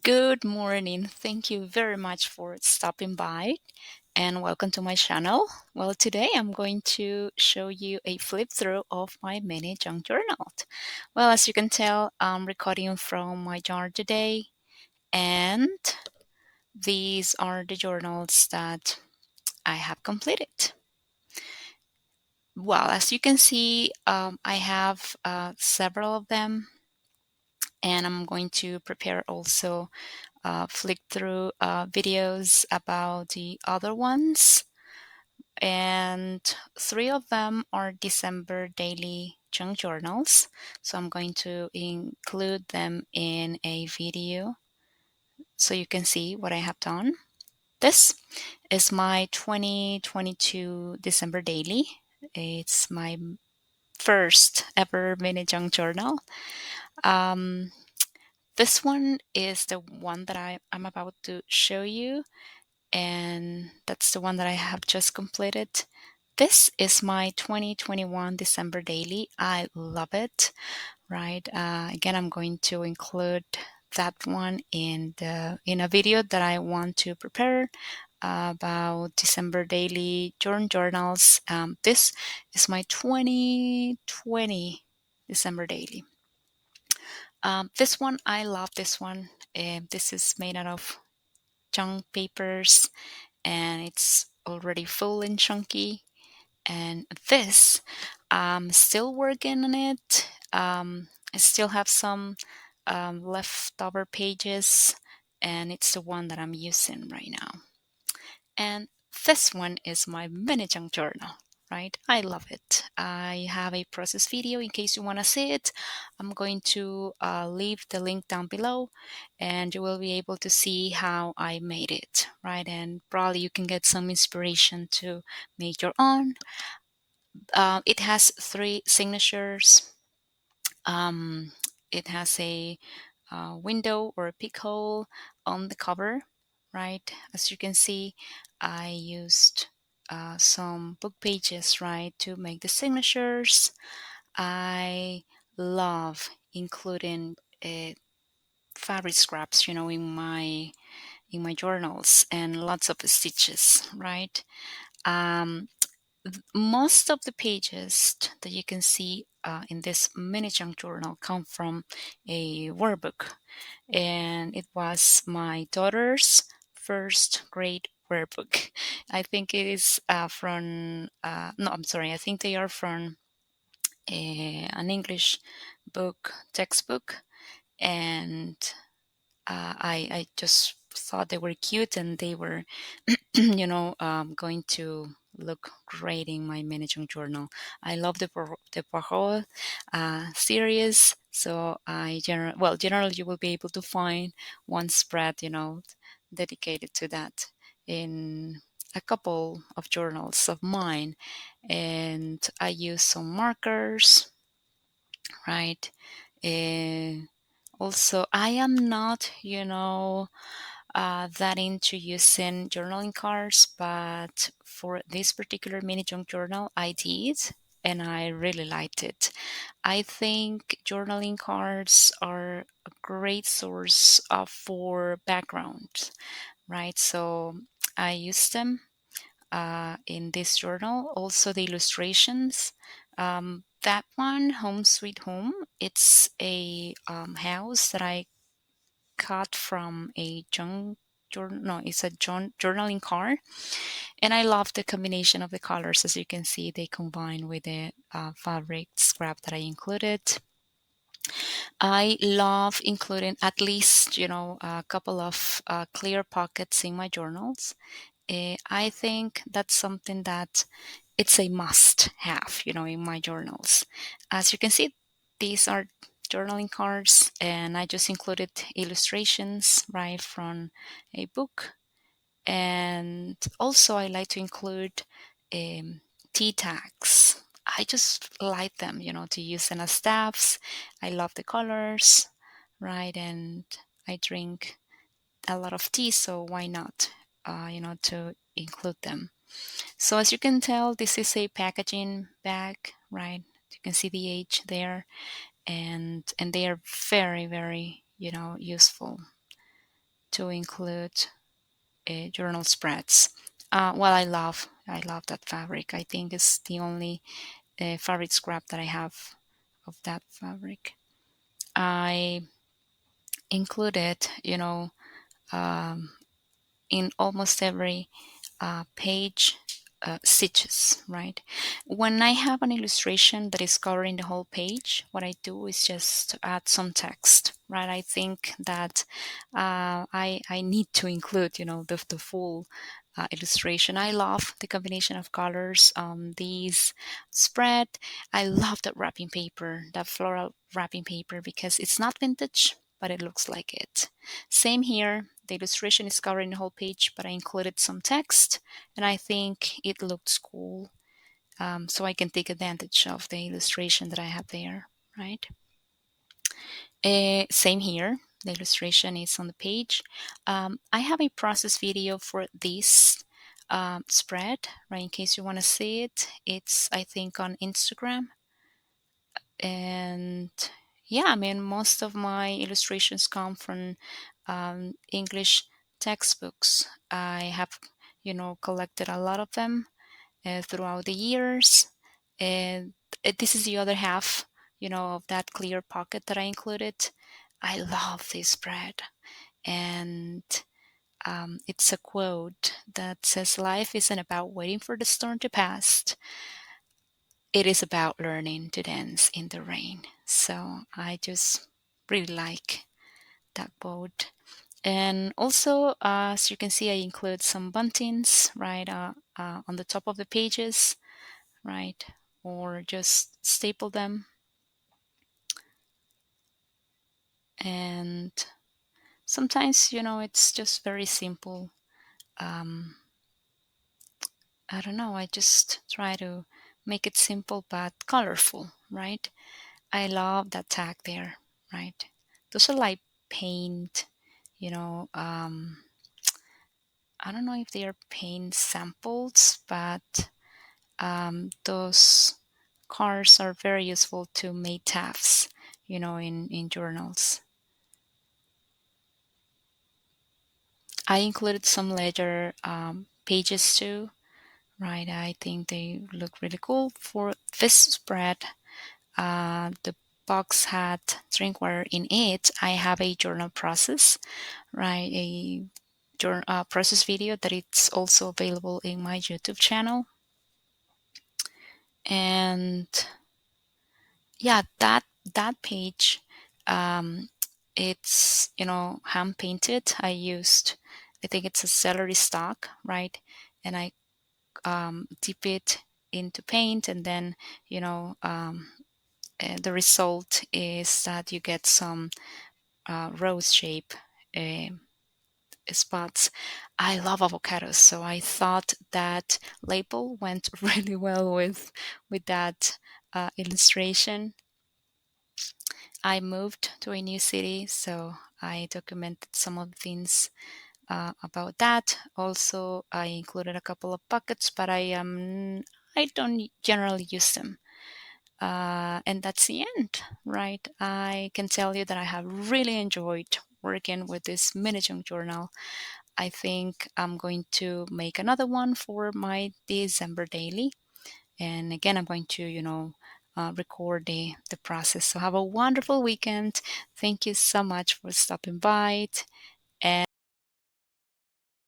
Good morning. Thank you very much for stopping by and welcome to my channel. Well, today I'm going to show you a flip through of my mini junk journal. Well, as you can tell, I'm recording from my jar today, and these are the journals that I have completed. Well, as you can see, I have several of them, and I'm going to prepare also flick through videos about the other ones, and three of them are December daily junk journals. So I'm going to include them in a video so you can see what I have done. This is my 2022 December daily. It's my first ever mini junk journal. Um, this one is the one that I'm about to show you, and that's the one that I have just completed. This is my 2021 December daily. I love it, right? Again, I'm going to include that one in a video that I want to prepare about December daily journals. This is my 2020 December daily. This one, I love this one. This is made out of junk papers, and it's already full and chunky. And this, I'm still working on it. I still have some leftover pages, and it's the one that I'm using right now. And this one is my mini junk journal, right? I love it. I have a process video in case you want to see it. I'm going to leave the link down below, and you will be able to see how I made it, right? And probably you can get some inspiration to make your own. It has three signatures. Um, it has a window or a peek hole on the cover, right? As you can see, I used some book pages, right, to make the signatures. I love including fabric scraps, in my journals, and lots of stitches, right? Um, Most of the pages that you can see in this mini junk journal come from a workbook, and it was my daughter's first grade workbook. I think it is from, no, I'm sorry, I think they are from an English book textbook, and I just thought they were cute, and they were going to look great in my mini junk journal. I love the Poirot series, so generally you will be able to find one spread, dedicated to that in a couple of journals of mine, and I use some markers, right? Uh, Also, I am not, that into using journaling cards, but for this particular mini junk journal, I did, and I really liked it. I think journaling cards are a great source for background, right? So I use them in this journal. Also, the illustrations. That one, Home Sweet Home, it's a house that I cut from a junk journal. No, it's a journaling card, and I love the combination of the colors. As you can see, they combine with the fabric scrap that I included. I love including at least a couple of clear pockets in my journals. I think that's something that it's a must have, in my journals. As you can see, these are journaling cards, and I just included illustrations, right, from a book. And also, I like to include tea tags. I just like them, to use them as staffs. I love the colors, right? And I drink a lot of tea, so why not, to include them. So as you can tell, this is a packaging bag, right? You can see the age there, and they are very, very, useful. to include journal spreads. Well, I love that fabric. I think it's the only fabric scrap that I have of that fabric. I included, um, in almost every page, stitches, right? When I have an illustration that is covering the whole page, what I do is just add some text, right? I think that I need to include, the full illustration. I love the combination of colors on these spread. I love that wrapping paper, that floral wrapping paper, because it's not vintage, but it looks like it. Same here. The illustration is covering the whole page, but I included some text, and I think it looks cool. So I can take advantage of the illustration that I have there, right? Same here. The illustration is on the page. I have a process video for this spread, right? In case you want to see it, it's, I think, on Instagram. And yeah, I mean, most of my illustrations come from English textbooks. I have, collected a lot of them throughout the years. And this is the other half, of that clear pocket that I included. I love this spread. And it's a quote that says, "Life isn't about waiting for the storm to pass. It is about learning to dance in the rain." So I just really like that quote. And also, as you can see, I include some buntings, right, on the top of the pages, right, or just staple them. And sometimes, it's just very simple. Um, I don't know, I just try to make it simple but colorful, right? I love that tag there, right? Those are like paint, you know, um, I don't know if they are paint samples, but those cards are very useful to make tabs, in journals. I included some ledger pages too, right? I think they look really cool for this spread. The box had drinkware in it. I have a journal process, right? A process video that it's also available in my YouTube channel. And yeah, that page, um, it's, hand painted. I think it's a celery stalk, right? And I dip it into paint, and then, you know um, the result is that you get some rose shape uh, spots. I love avocados, so I thought that label went really well with that illustration. I moved to a new city, so I documented some of the things about that. Also, I included a couple of buckets, but I don't generally use them. And that's the end, right? I can tell you that I have really enjoyed working with this mini junk journal. I think I'm going to make another one for my December daily. And again, I'm going to, record the process. So have a wonderful weekend. Thank you so much for stopping by. And